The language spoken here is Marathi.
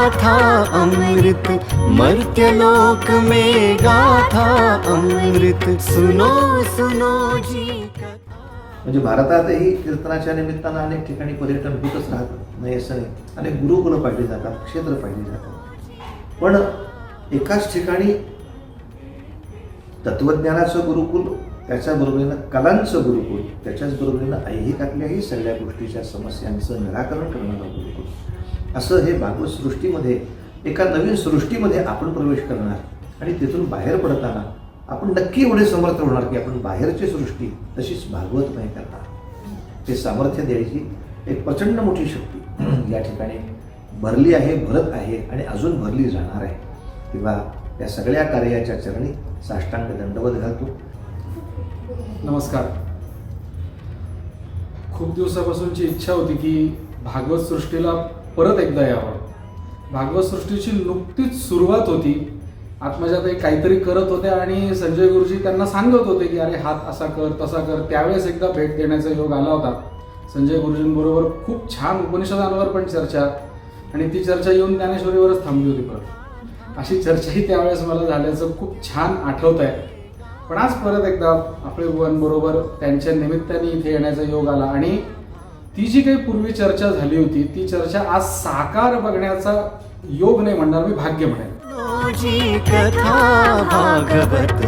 गाथा अमृत, मर्त्यलोक में गाथा अमृत, सुनो सुनो जी कथा। म्हणजे भारतातही कीर्तनाच्या निमित्तानं अनेक ठिकाणी पर्यटन होतच राहतं, नाही असं नाही. अनेक गुरुकुलं पाडली जातात, क्षेत्र पाडली जातात. पण एकाच ठिकाणी तत्वज्ञानाचं गुरुकुल, त्याच्याबरोबरीनं कलांचं गुरुकुल, त्याच्याच बरोबरीनं ऐहिकातल्याही सगळ्या गोष्टीच्या समस्यांचं निराकरण करणारं गुरुकुल, असं हे भागवत सृष्टीमध्ये एका नवीन सृष्टीमध्ये आपण प्रवेश करणार आणि तिथून बाहेर पडताना आपण नक्की एवढे समर्थ होणार की आपण बाहेरची सृष्टी तशीच भागवतमय करणार. ते सामर्थ्य द्यायची एक प्रचंड मोठी शक्ती या ठिकाणी भरली आहे, भरत आहे आणि अजून भरली जाणार आहे. तेव्हा या सगळ्या कार्याच्या चरणी साष्टांग दंडवत घालतो. नमस्कार. खूप दिवसापासूनची इच्छा होती की भागवत सृष्टीला परत एकदा यावं. भागवत सृष्टीची नुकतीच सुरुवात होती. आत्मजाताई काहीतरी करत होत्या आणि संजय गुरुजी त्यांना सांगत होते की अरे हात असा कर तसा कर. त्यावेळेस एकदा भेट देण्याचा योग आला होता. संजय गुरुजींबरोबर खूप छान उपनिषदांवर पण चर्चा, आणि ती चर्चा येऊन ज्ञानेश्वरीवरच थांबली होती. परत अशी चर्चाही त्यावेळेस मला झाल्याचं खूप छान आठवत आहे. पण आज परत एकदा आपले बुवांबरोबर त्यांच्या निमित्ताने इथे येण्याचा योग आला आणि ती जी काही पूर्वी चर्चा झाली होती ती चर्चा आज साकार बघण्याचा योग नाही म्हणणार मी, भाग्य म्हणेन. जी कथा भागवत